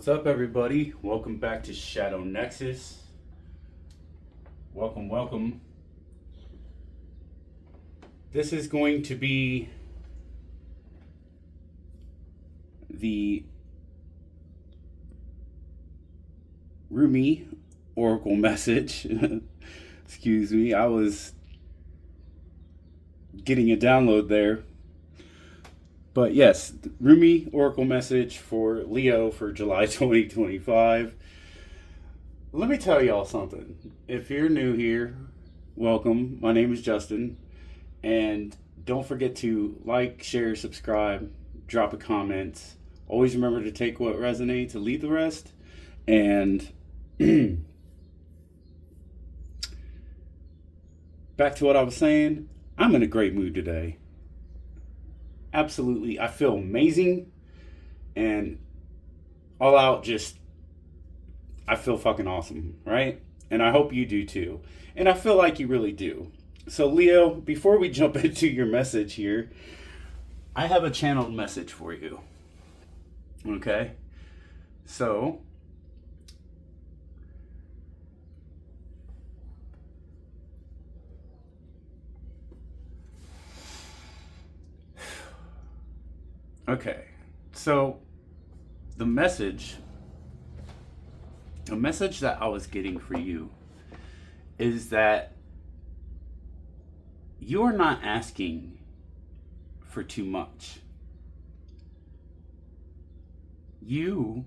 What's up, everybody? Welcome back to Shadow Nexus. Welcome. This is going to be the Rumi Oracle message. Excuse me, I was getting a download there. But yes, Rumi Oracle message for Leo for July 2025. Let me tell y'all something. If you're new here, welcome. My name is Justin. And don't forget to like, share, subscribe, drop a comment. Always remember to take what resonates and leave the rest. And back to what I was saying, I'm in a great mood today. Absolutely, I feel amazing, and all out, just I feel fucking awesome, right? And I hope you do too, and I feel like you really do. So Leo, before we jump into your message here, I have a channeled message for you. Okay, so the message that I was getting for you is that you're not asking for too much. You,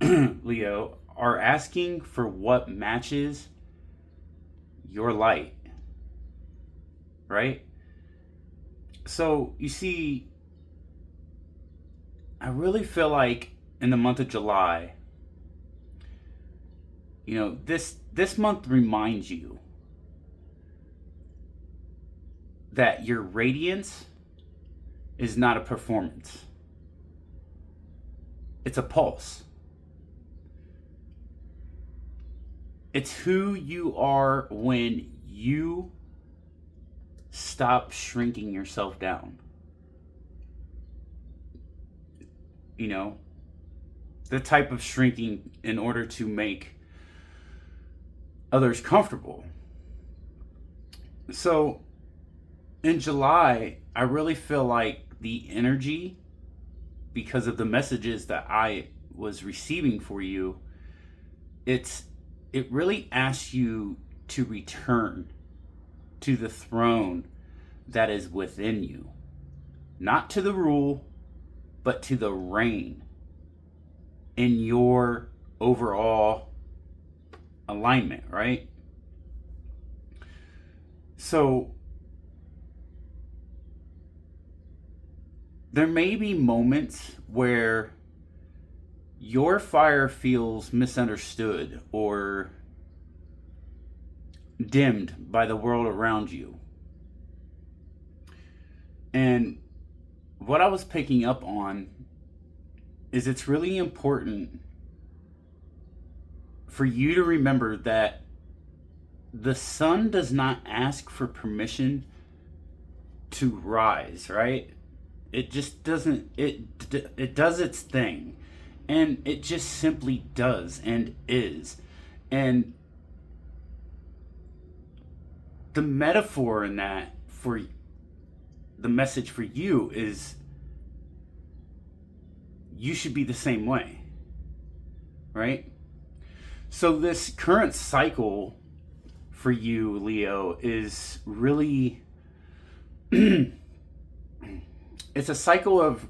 Leo, are asking for what matches your light, right? So, you see, I really feel like in the month of July, this month reminds you that your radiance is not a performance. It's a pulse. It's who you are when you stop shrinking yourself down. The type of shrinking in order to make others comfortable. So in July, I really feel like the energy, because of the messages that I was receiving for you, it really asks you to return to the throne that is within you. Not to the rule, but to the reign in your overall alignment, right? So there may be moments where your fire feels misunderstood or dimmed by the world around you. And what I was picking up on is it's really important for you to remember that the sun does not ask for permission to rise, right? It just doesn't, it does its thing, and it just simply does and is. And the metaphor in that, for the message for you, is you should be the same way, right? So this current cycle for you, Leo, is really it's a cycle of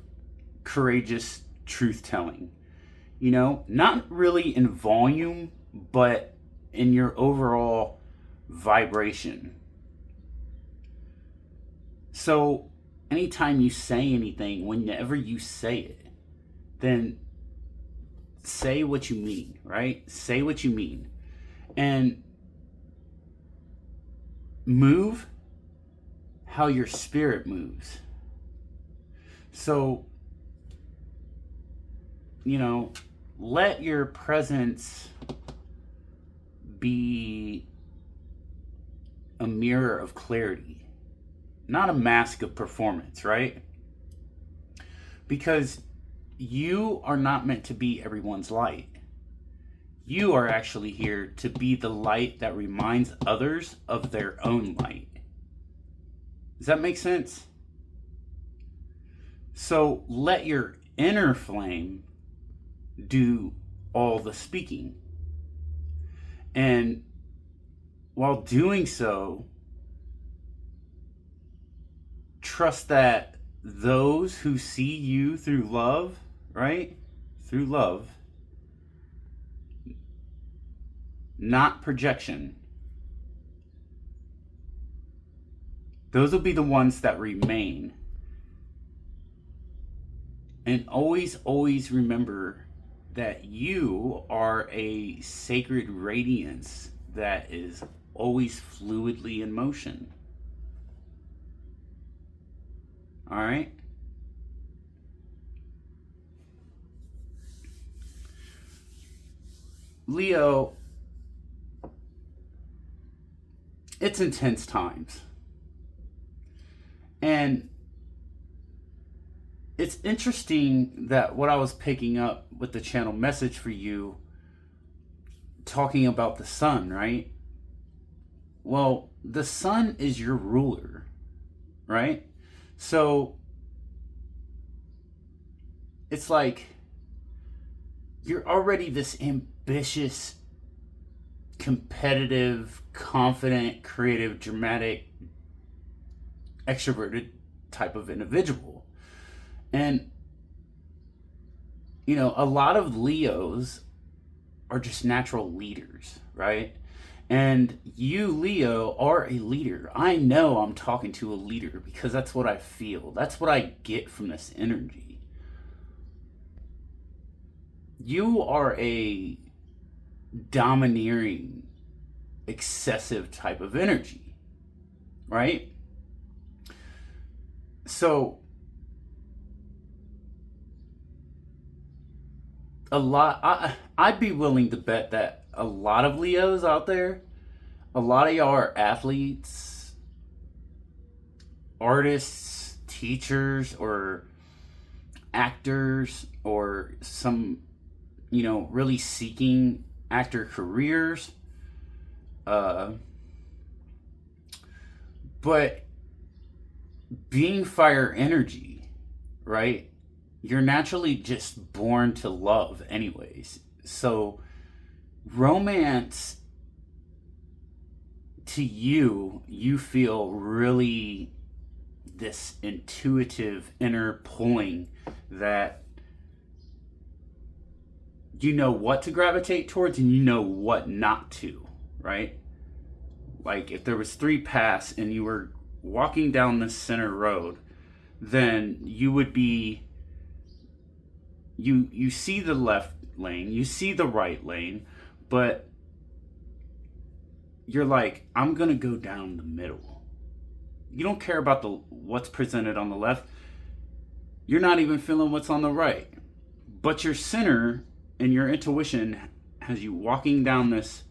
courageous truth telling. Not really in volume, but in your overall vibration. So anytime you say anything, whenever you say it, then say what you mean, right? Say what you mean. And move how your spirit moves. So, let your presence be a mirror of clarity, not a mask of performance, right? Because you are not meant to be everyone's light. You are actually here to be the light that reminds others of their own light. Does that make sense? So let your inner flame do all the speaking. And while doing so, trust that those who see you through love, right? Through love, not projection, those will be the ones that remain. And always, always remember that you are a sacred radiance that is always fluidly in motion. All right? Leo, it's intense times. And it's interesting that what I was picking up with the channel message for you, talking about the sun, right? Well, the sun is your ruler, right? So it's like you're already this ambitious, competitive, confident, creative, dramatic, extroverted type of individual. And, you know, a lot of Leos are just natural leaders, right? And you, Leo, are a leader. I know I'm talking to a leader because that's what I feel. That's what I get from this energy. You are a domineering, excessive type of energy, right? So I'd be willing to bet that a lot of Leos out there, a lot of y'all are athletes, artists, teachers, or actors, or some, you know, really seeking actor careers. But being fire energy, right? You're naturally just born to love anyways. So romance, to you feel really this intuitive inner pulling that you know what to gravitate towards and you know what not to, right? Like if there was 3 paths and you were walking down this center road, then you would be, you see the left lane, you see the right lane, but you're like, I'm gonna go down the middle. You don't care about what's presented on the left. You're not even feeling what's on the right. But your center and your intuition has you walking down this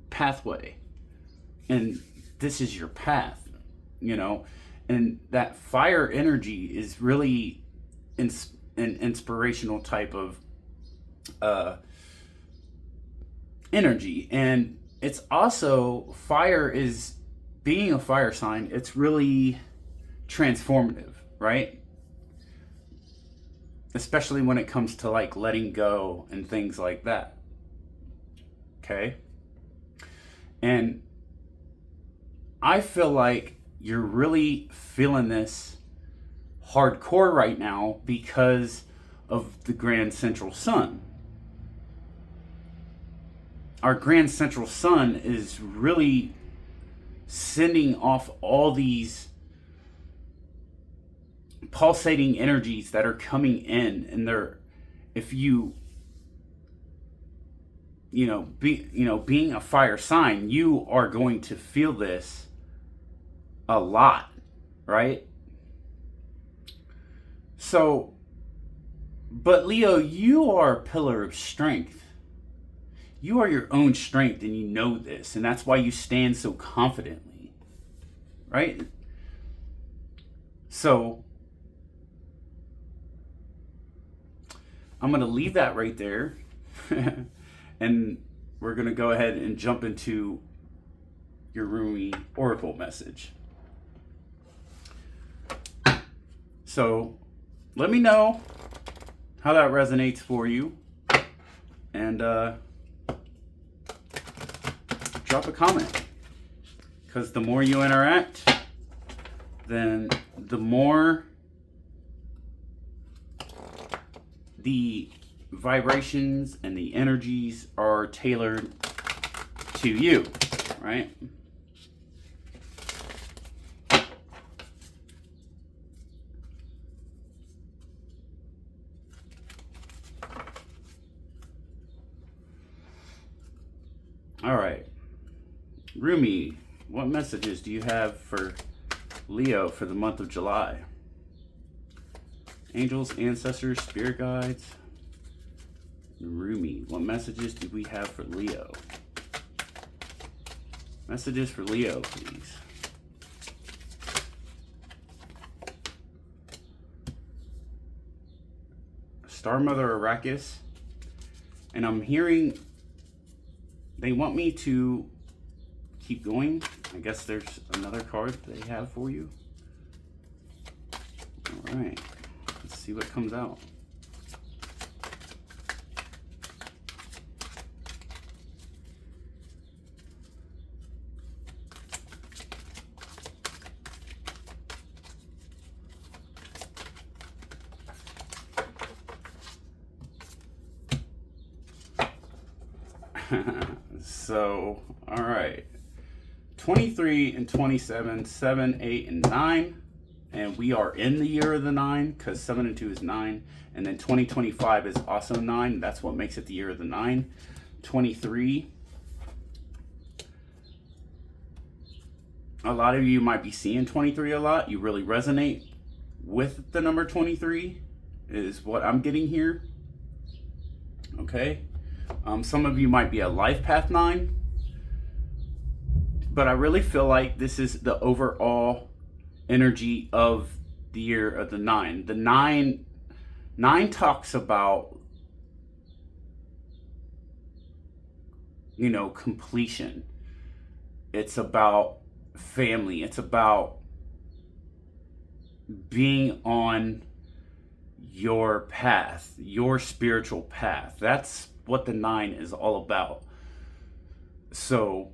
pathway. And this is your path, you know? And that fire energy is really an inspirational type of energy. And it's also, fire is, being a fire sign, it's really transformative, right? Especially when it comes to like letting go and things like that. Okay? And I feel like you're really feeling this hardcore right now because of the Grand Central Sun. Our Grand Central Sun is really sending off all these pulsating energies that are coming in, and they're, if you being a fire sign, you are going to feel this a lot, right? So, but Leo, you are a pillar of strength. You are your own strength, and you know this, and that's why you stand so confidently, right? So I'm going to leave that right there. And we're going to go ahead and jump into your Rumi Oracle message. So let me know how that resonates for you. And drop a comment. Because the more you interact, then the more the vibrations and the energies are tailored to you, right? All right. Rumi, what messages do you have for Leo for the month of July? Angels, ancestors, spirit guides. Rumi, what messages do we have for Leo? Messages for Leo, please. Star Mother Arrakis. And I'm hearing they want me to keep going. I guess there's another card they have for you. All right. Let's see what comes out. So, all right. 23 and 27, 7, 8, and 9. And we are in the year of the 9 because 7 and 2 is 9. And then 2025 is also 9. That's what makes it the year of the 9. 23. A lot of you might be seeing 23 a lot. You really resonate with the number 23 is what I'm getting here. Okay. Some of you might be a life path 9. But I really feel like this is the overall energy of the year of the 9. The 9 talks about, you know, completion. It's about family. It's about being on your path, your spiritual path. That's what the 9 is all about. So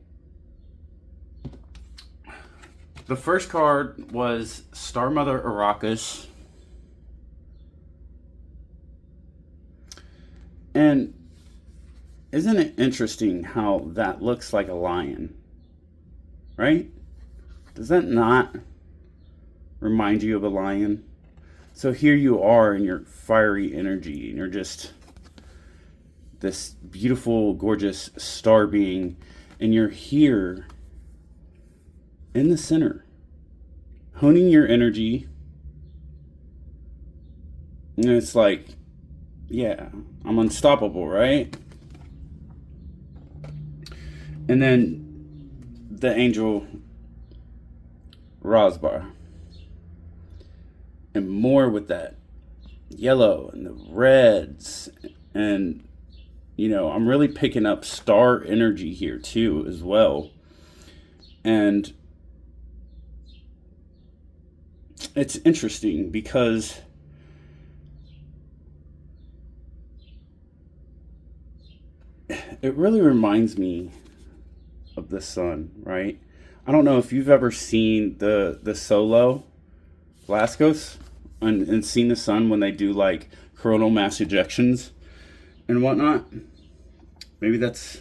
the first card was Star Mother Arrakis. And isn't it interesting how that looks like a lion? Right? Does that not remind you of a lion? So here you are in your fiery energy, and you're just this beautiful, gorgeous star being, and you're here in the center, honing your energy. And it's like, yeah, I'm unstoppable, right? And then the angel Rosbar. And more with that yellow and the reds. And, you know, I'm really picking up star energy here too as well. And it's interesting because it really reminds me of the sun, right? I don't know if you've ever seen the Solo Lascos and seen the sun when they do like coronal mass ejections and whatnot. Maybe that's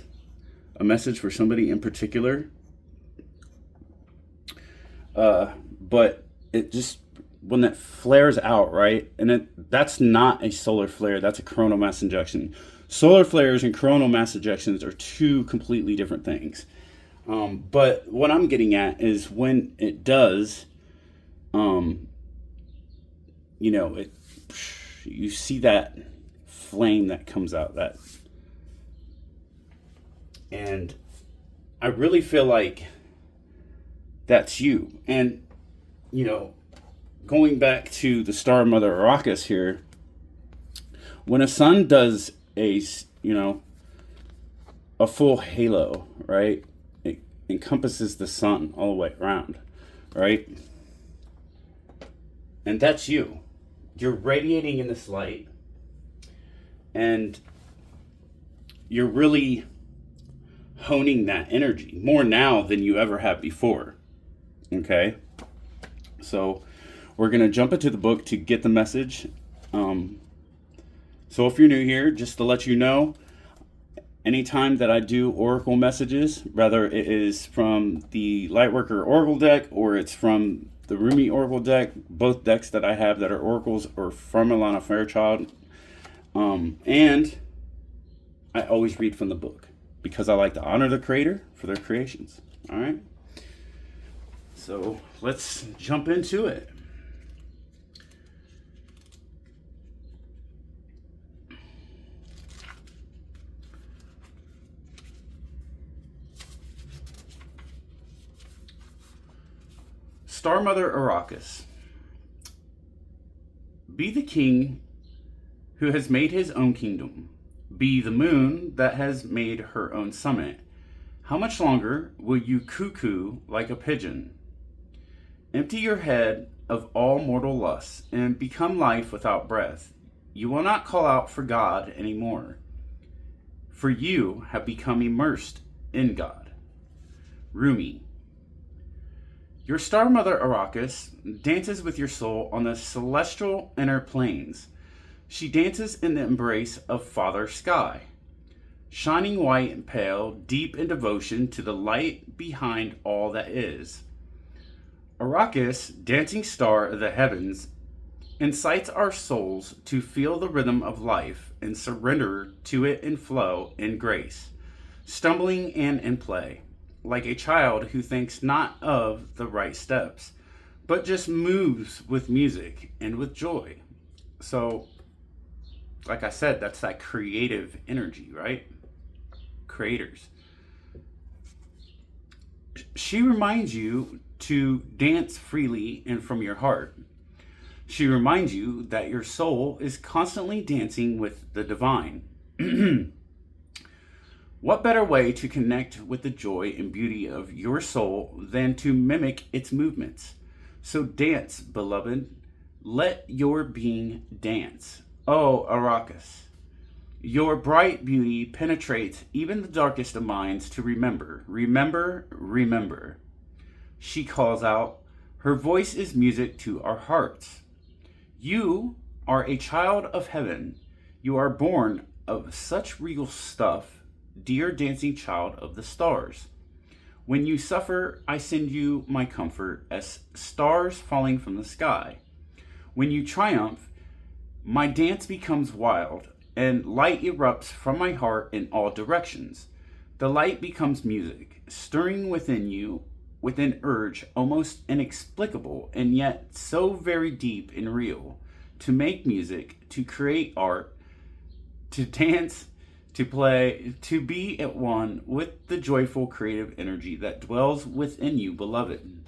a message for somebody in particular. But it just, when that flares out, right? And that's not a solar flare, that's a coronal mass ejection. Solar flares and coronal mass ejections are two completely different things. But what I'm getting at is when it does, you know, you see that flame that comes out, and I really feel like that's you. And, you know, going back to the Star Mother Arrakis here, When a sun does a full halo, right? It encompasses the sun all the way around, right? And that's you. You're radiating in this light, and you're really honing that energy more now than you ever have before. Okay? So we're going to jump into the book to get the message. So if you're new here, just to let you know, anytime that I do oracle messages, whether it is from the Lightworker Oracle deck or it's from the Rumi Oracle deck, both decks that I have that are oracles are from Alana Fairchild, and I always read from the book because I like to honor the creator for their creations. All right? So let's jump into it. Star Mother Arrakis. Be the king who has made his own kingdom. Be the moon that has made her own summit. How much longer will you cuckoo like a pigeon? Empty your head of all mortal lusts and become life without breath. You will not call out for God anymore, for you have become immersed in God. Rumi. Your star mother Arrakis dances with your soul on the celestial inner planes. She dances in the embrace of Father Sky, shining white and pale, deep in devotion to the light behind all that is. Arrakis, dancing star of the heavens, incites our souls to feel the rhythm of life and surrender to it in flow in grace, stumbling and in play, like a child who thinks not of the right steps, but just moves with music and with joy. So, like I said, that's that creative energy, right? Creators. She reminds you to dance freely and from your heart. She reminds you that your soul is constantly dancing with the divine. What better way to connect with the joy and beauty of your soul than to mimic its movements? So dance, beloved. Let your being dance. Oh, Arrakis. Your bright beauty penetrates even the darkest of minds to remember, remember, remember. She calls out. Her voice is music to our hearts. You are a child of heaven. You are born of such regal stuff, dear dancing child of the stars. When you suffer, I send you my comfort as stars falling from the sky. When you triumph, my dance becomes wild, and light erupts from my heart in all directions. The light becomes music, stirring within you with an urge almost inexplicable and yet so very deep and real, to make music, to create art, to dance, to play, to be at one with the joyful creative energy that dwells within you, beloved.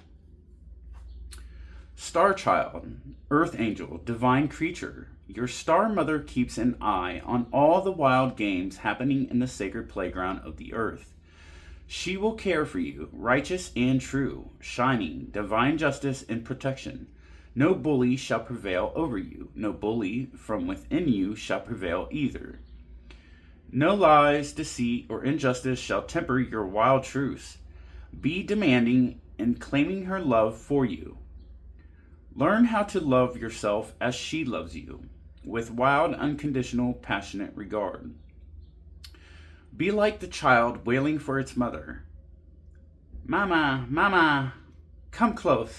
Star child, earth angel, divine creature, your star mother keeps an eye on all the wild games happening in the sacred playground of the earth. She will care for you, righteous and true, shining, divine justice and protection. No bully shall prevail over you. No bully from within you shall prevail either. No lies, deceit, or injustice shall temper your wild truths. Be demanding and claiming her love for you. Learn how to love yourself as she loves you, with wild, unconditional, passionate regard. Be like the child wailing for its mother. Mama, mama, come close.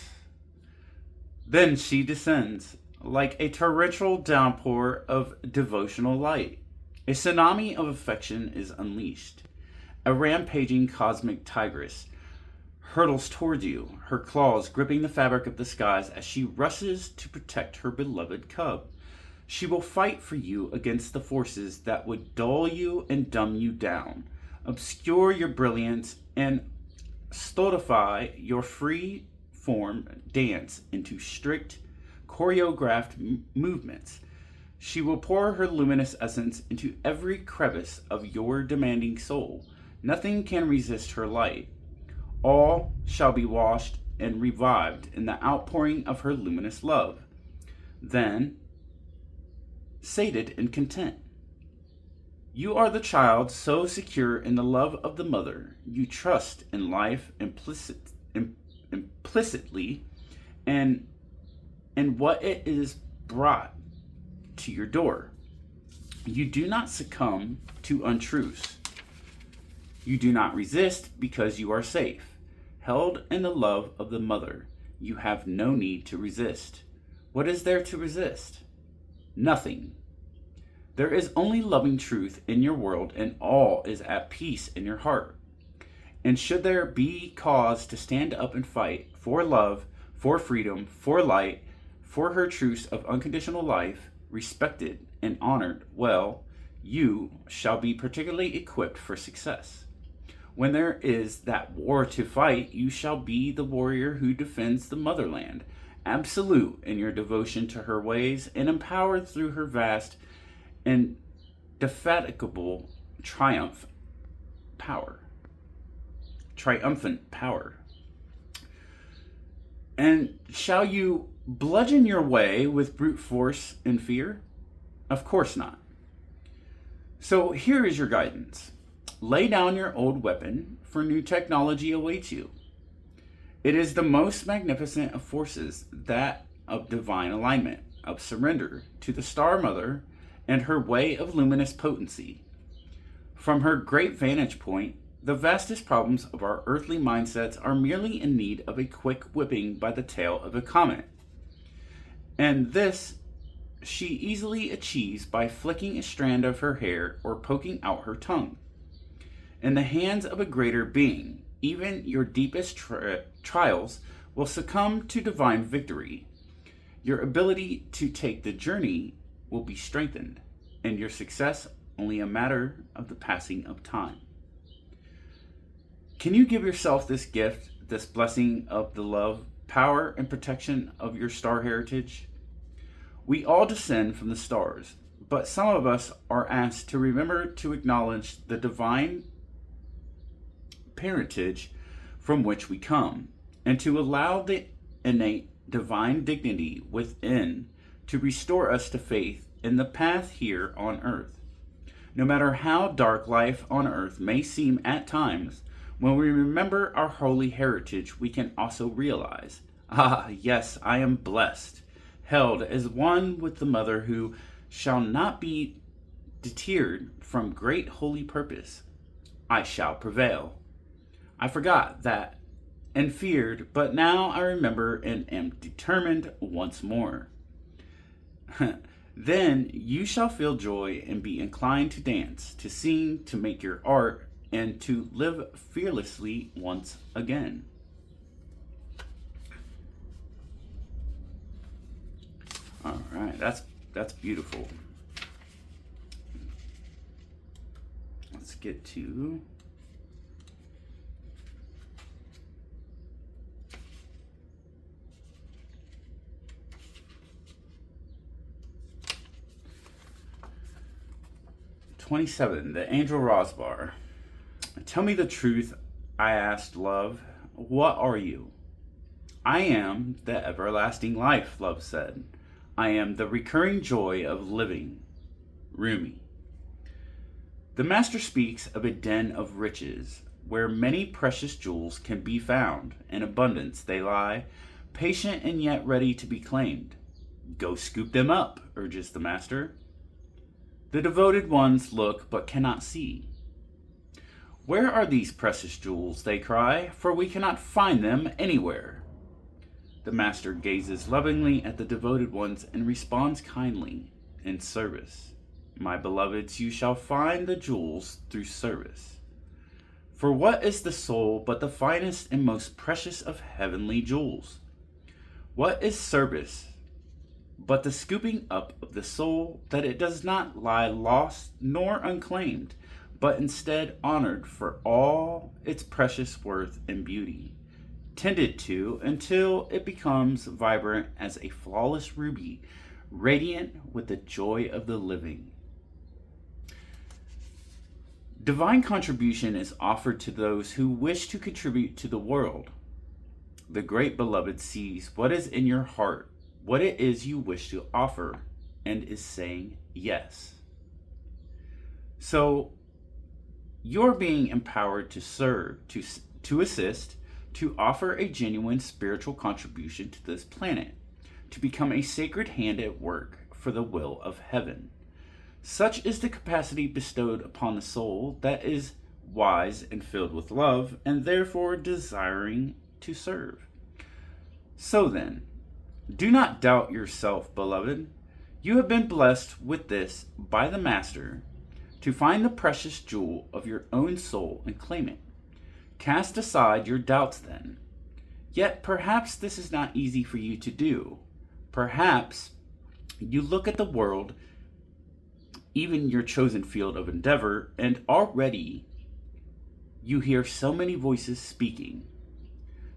Then she descends, like a torrential downpour of devotional light. A tsunami of affection is unleashed. A rampaging cosmic tigress hurtles towards you, her claws gripping the fabric of the skies as she rushes to protect her beloved cub. She will fight for you against the forces that would dull you and dumb you down, obscure your brilliance, and stultify your free form dance into strict, choreographed movements. She will pour her luminous essence into every crevice of your demanding soul. Nothing can resist her light. All shall be washed and revived in the outpouring of her luminous love. Then, sated and content, you are the child so secure in the love of the mother. You trust in life implicitly and in what it is brought to your door. You do not succumb to untruths. You do not resist because you are safe. Held in the love of the mother, you have no need to resist. What is there to resist? Nothing. There is only loving truth in your world, and all is at peace in your heart. And should there be cause to stand up and fight for love, for freedom, for light, for her truths of unconditional life, respected and honored, well, you shall be particularly equipped for success. When there is that war to fight, you shall be the warrior who defends the motherland, absolute in your devotion to her ways, and empowered through her vast and indefatigable triumphant power. And shall you bludgeon your way with brute force and fear? Of course not. So here is your guidance. Lay down your old weapon, for new technology awaits you. It is the most magnificent of forces, that of divine alignment, of surrender to the Star Mother and her way of luminous potency. From her great vantage point, the vastest problems of our earthly mindsets are merely in need of a quick whipping by the tail of a comet. And this she easily achieves by flicking a strand of her hair or poking out her tongue. In the hands of a greater being, even your deepest trials will succumb to divine victory. Your ability to take the journey will be strengthened, and your success only a matter of the passing of time. Can you give yourself this gift, this blessing of the love, power, and protection of your star heritage? We all descend from the stars, but some of us are asked to remember to acknowledge the divine parentage from which we come, and to allow the innate divine dignity within to restore us to faith in the path here on earth. No matter how dark life on earth may seem at times, when we remember our holy heritage, we can also realize, yes, I am blessed, held as one with the mother who shall not be deterred from great holy purpose. I shall prevail. I forgot that and feared, but now I remember and am determined once more. Then you shall feel joy and be inclined to dance, to sing, to make your art, and to live fearlessly once again. All right, that's beautiful. Let's get to $27, the Angel Rosbar. Tell me the truth, I asked love. What are you? I am the everlasting life, love said. I am the recurring joy of living. Rumi. The master speaks of a den of riches, where many precious jewels can be found. In abundance they lie, patient and yet ready to be claimed. Go scoop them up, urges the master. The devoted ones look but cannot see. Where are these precious jewels, they cry, for we cannot find them anywhere. The master gazes lovingly at the devoted ones and responds kindly, in service. My beloveds, you shall find the jewels through service. For what is the soul but the finest and most precious of heavenly jewels? What is service but the scooping up of the soul, that it does not lie lost nor unclaimed, but instead honored for all its precious worth and beauty, tended to until it becomes vibrant as a flawless ruby, radiant with the joy of the living. Divine contribution is offered to those who wish to contribute to the world. The great beloved sees what is in your heart, what it is you wish to offer, and is saying yes. So you're being empowered to serve, to assist, to offer a genuine spiritual contribution to this planet, to become a sacred hand at work for the will of heaven. Such is the capacity bestowed upon the soul that is wise and filled with love, and therefore desiring to serve. So then, do not doubt yourself, beloved. You have been blessed with this by the Master, to find the precious jewel of your own soul and claim it. Cast aside your doubts then. Yet perhaps this is not easy for you to do. Perhaps you look at the world, even your chosen field of endeavor, and already you hear so many voices speaking.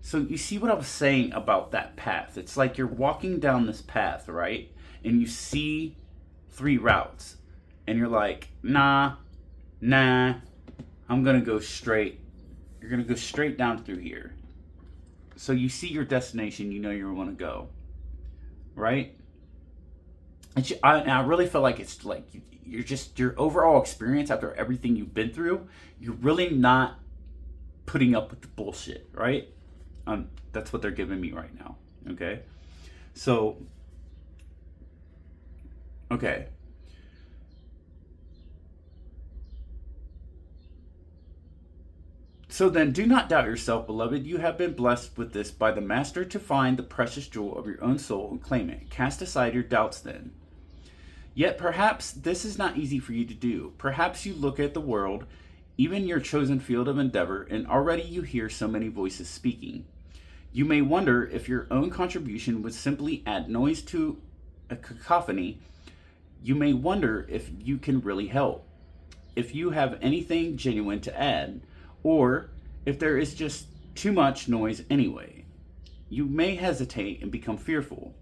So you see what I was saying about that path. It's like you're walking down this path, right? And you see 3 routes. And you're like, nah, I'm going to go straight. You're going to go straight down through here. So you see your destination, you know you want to go. Right? And I really feel like it's like you're just, your overall experience after everything you've been through, you're really not putting up with the bullshit, right? That's what they're giving me right now. Okay? So, okay. So then, do not doubt yourself, beloved. You have been blessed with this by the Master to find the precious jewel of your own soul and claim it. Cast aside your doubts then. Yet perhaps this is not easy for you to do. Perhaps you look at the world, even your chosen field of endeavor, and already you hear so many voices speaking. You may wonder if your own contribution would simply add noise to a cacophony. You may wonder if you can really help, if you have anything genuine to add, or if there is just too much noise anyway. You may hesitate and become fearful.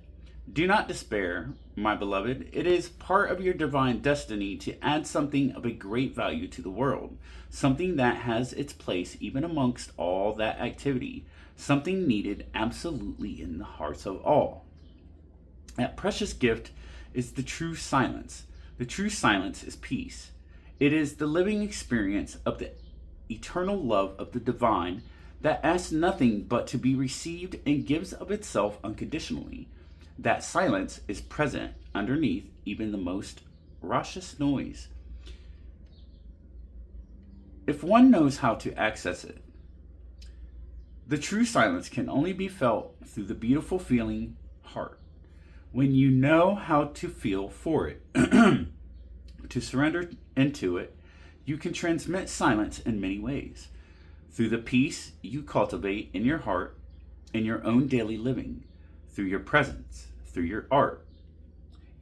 Do not despair, my beloved. It is part of your divine destiny to add something of a great value to the world, something that has its place even amongst all that activity, something needed absolutely in the hearts of all. That precious gift is the true silence. The true silence is peace. It is the living experience of the eternal love of the divine that asks nothing but to be received and gives of itself unconditionally. That silence is present underneath even the most raucous noise, if one knows how to access it. The true silence can only be felt through the beautiful feeling heart. When you know how to feel for it, to surrender into it, you can transmit silence in many ways. Through the peace you cultivate in your heart, in your own daily living, through your presence, through your art,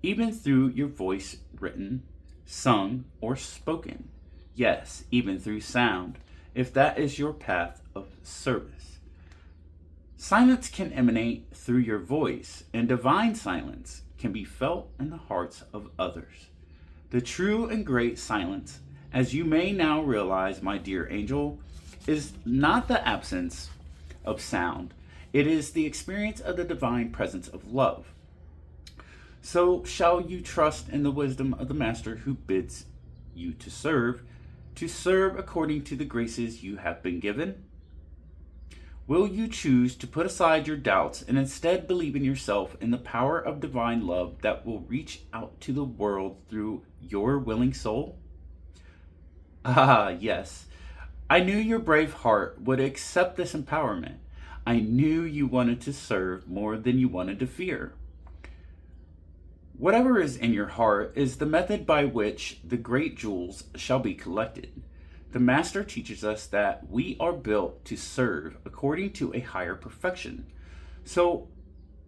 even through your voice written, sung, or spoken. Yes, even through sound, if that is your path of service. Silence can emanate through your voice, and divine silence can be felt in the hearts of others. The true and great silence, as you may now realize, my dear angel, is not the absence of sound. It is the experience of the divine presence of love. So shall you trust in the wisdom of the Master who bids you to serve according to the graces you have been given? Will you choose to put aside your doubts and instead believe in yourself in the power of divine love that will reach out to the world through your willing soul? Ah, yes. I knew your brave heart would accept this empowerment. I knew you wanted to serve more than you wanted to fear. Whatever is in your heart is the method by which the great jewels shall be collected. The Master teaches us that we are built to serve according to a higher perfection. So,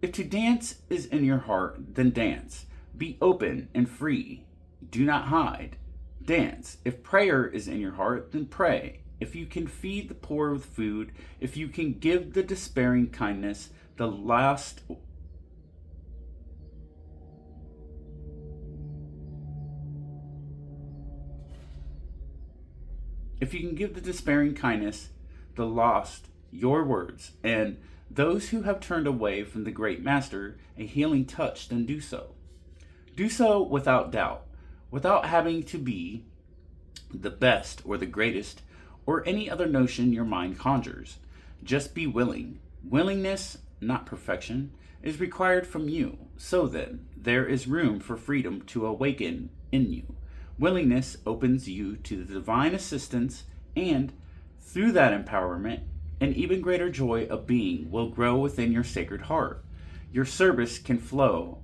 if to dance is in your heart, then dance. Be open and free. Do not hide. Dance. If prayer is in your heart, then pray. If you can feed the poor with food, if you can give the despairing kindness, the lost If you can give the despairing kindness, the lost, your words, and those who have turned away from the great master a healing touch, then do so. Do so without doubt, without having to be the best or the greatest or any other notion your mind conjures. Just be willing. Willingness, not perfection, is required from you. So then, there is room for freedom to awaken in you. Willingness opens you to the divine assistance, and through that empowerment, an even greater joy of being will grow within your sacred heart. Your service can flow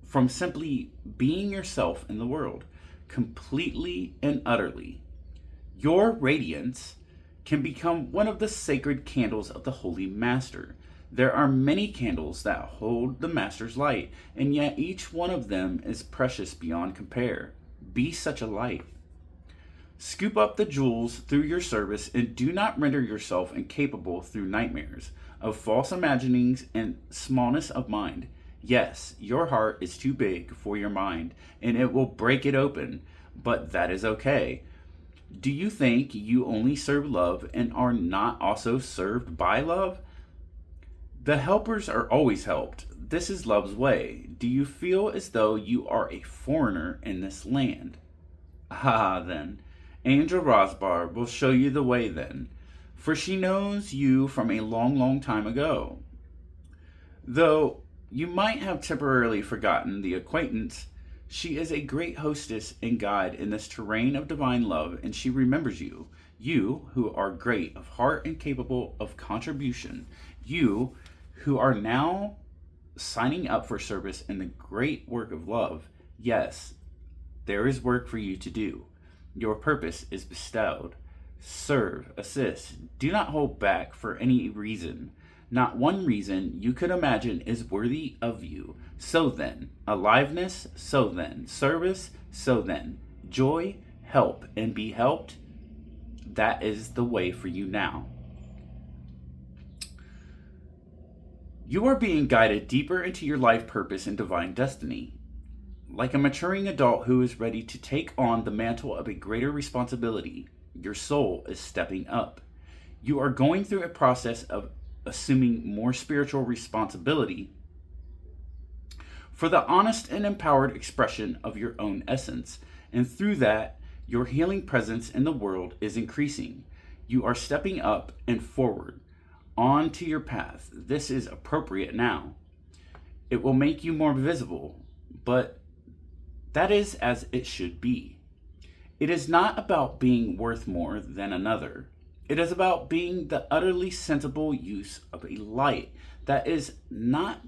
from simply being yourself in the world, completely and utterly. Your radiance can become one of the sacred candles of the Holy Master. There are many candles that hold the Master's light, and yet each one of them is precious beyond compare. Be such a light. Scoop up the jewels through your service, and do not render yourself incapable through nightmares of false imaginings and smallness of mind. Yes, your heart is too big for your mind, and it will break it open, but that is okay. Do you think you only serve love and are not also served by love? The helpers are always helped. This is love's way. Do you feel as though you are a foreigner in this land? Ah, then. Angel Rosbar will show you the way then, for she knows you from a long, long time ago. Though you might have temporarily forgotten the acquaintance, she is a great hostess and guide in this terrain of divine love, and she remembers you. You, who are great of heart and capable of contribution. You, who are now signing up for service in the great work of love. Yes, there is work for you to do. Your purpose is bestowed. Serve, assist. Do not hold back for any reason. Not one reason you could imagine is worthy of you. So then, aliveness, so then, service, so then, joy, help, and be helped. That is the way for you now. You are being guided deeper into your life purpose and divine destiny. Like a maturing adult who is ready to take on the mantle of a greater responsibility, your soul is stepping up. You are going through a process of assuming more spiritual responsibility for the honest and empowered expression of your own essence, and through that, your healing presence in the world is increasing. You are stepping up and forward, on to your path. This is appropriate now. It will make you more visible, but that is as it should be. It is not about being worth more than another. It is about being the utterly sensible use of a light that is not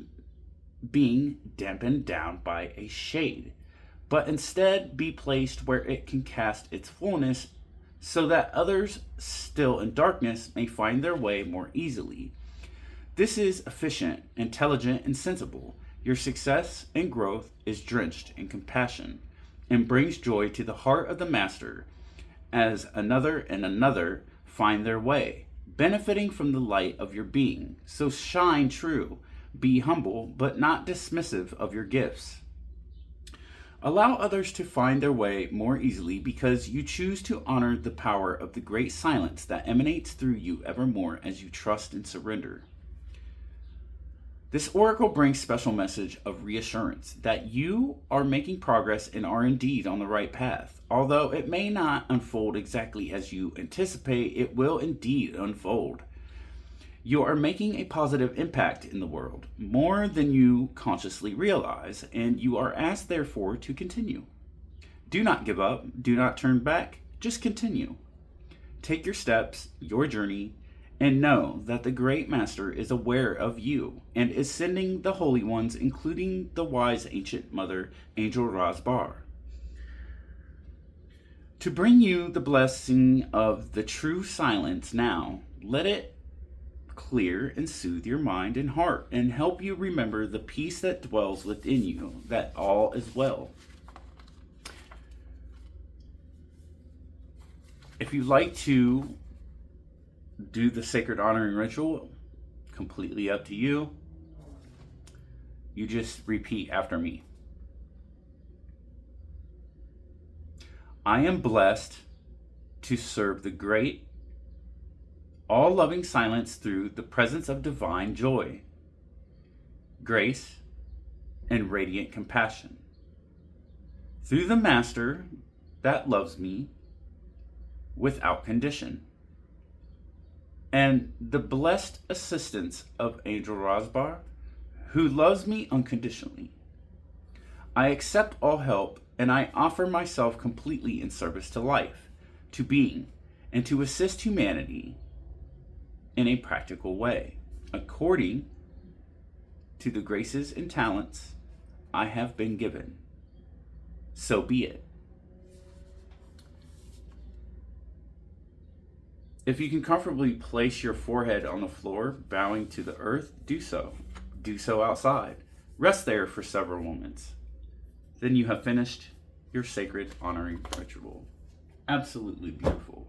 being dampened down by a shade, but instead be placed where it can cast its fullness so that others still in darkness may find their way more easily. This is efficient, intelligent, and sensible. Your success and growth is drenched in compassion and brings joy to the heart of the Master as another and another find their way, benefiting from the light of your being. So shine true, be humble, but not dismissive of your gifts. Allow others to find their way more easily because you choose to honor the power of the great silence that emanates through you evermore as you trust and surrender. This oracle brings special message of reassurance that you are making progress and are indeed on the right path. Although it may not unfold exactly as you anticipate, it will indeed unfold. You are making a positive impact in the world, more than you consciously realize, and you are asked therefore to continue. Do not give up, do not turn back, just continue. Take your steps, your journey, and know that the great Master is aware of you and is sending the holy ones, including the wise ancient mother, Angel Razbar, to bring you the blessing of the true silence now. Let it clear and soothe your mind and heart and help you remember the peace that dwells within you, that all is well. If you'd like to do the sacred honoring ritual, completely up to you. You just repeat after me. I am blessed to serve the great, all-loving silence through the presence of divine joy, grace, and radiant compassion. Through the Master that loves me without condition, and the blessed assistance of Angel Rosbar, who loves me unconditionally. I accept all help, and I offer myself completely in service to life, to being, and to assist humanity in a practical way, according to the graces and talents I have been given. So be it. If you can comfortably place your forehead on the floor, bowing to the earth, do so. Do so outside. Rest there for several moments. Then you have finished your sacred honoring ritual. Absolutely beautiful.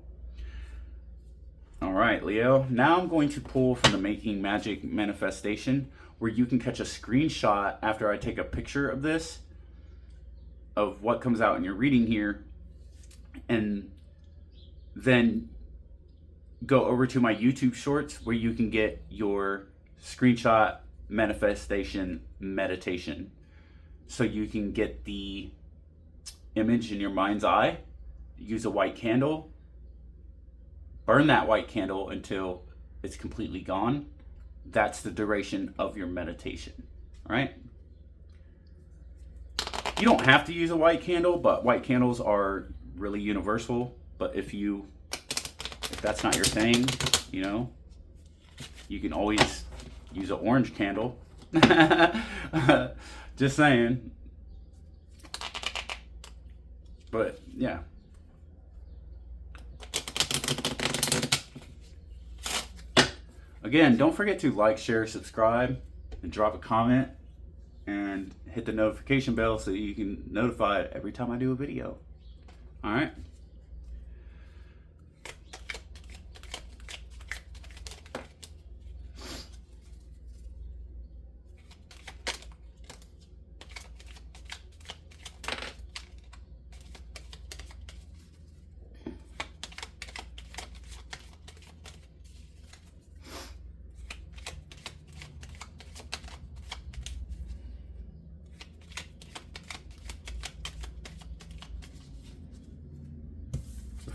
All right, Leo. Now I'm going to pull from the Making Magic manifestation, where you can catch a screenshot after I take a picture of this, of what comes out in your reading here, and then go over to my YouTube shorts where you can get your screenshot manifestation meditation. So you can get the image in your mind's eye, use a white candle, burn that white candle until it's completely gone. That's the duration of your meditation, all right? You don't have to use a white candle, but white candles are really universal. But if that's not your thing, you know, you can always use an orange candle. Just saying. But yeah. Again, don't forget to like, share, subscribe, and drop a comment, and hit the notification bell so you can notify every time I do a video. All right.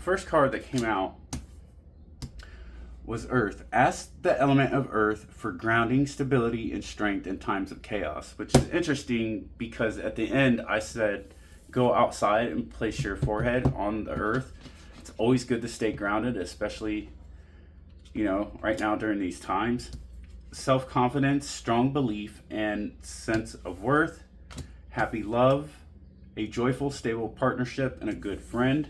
First card that came out was Earth. Ask the element of Earth for grounding, stability, and strength in times of chaos, which is interesting because at the end I said go outside and place your forehead on the earth. It's always good to stay grounded, especially, you know, right now during these times. Self-confidence, strong belief, and sense of worth, happy love, a joyful, stable partnership, and a good friend.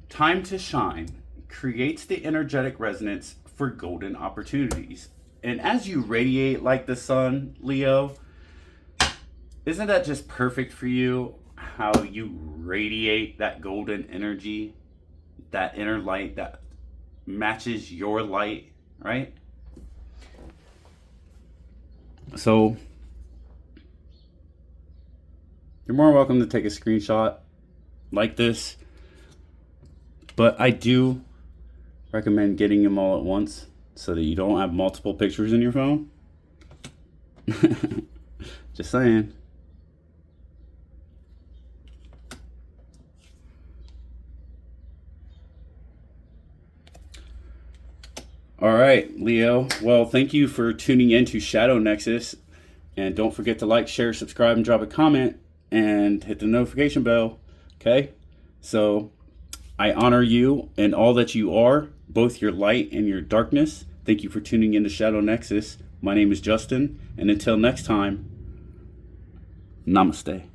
Time to shine creates the energetic resonance for golden opportunities. And as you radiate like the sun, Leo, isn't that just perfect for you? How you radiate that golden energy, that inner light that matches your light, right? So you're more welcome to take a screenshot like this. But I do recommend getting them all at once so that you don't have multiple pictures in your phone. Just saying. All right, Leo. Well, thank you for tuning in to Shadow Nexus. And don't forget to like, share, subscribe, and drop a comment. And hit the notification bell. Okay? So I honor you and all that you are, both your light and your darkness. Thank you for tuning in to Shadow Nexus. My name is Justin, and until next time, namaste.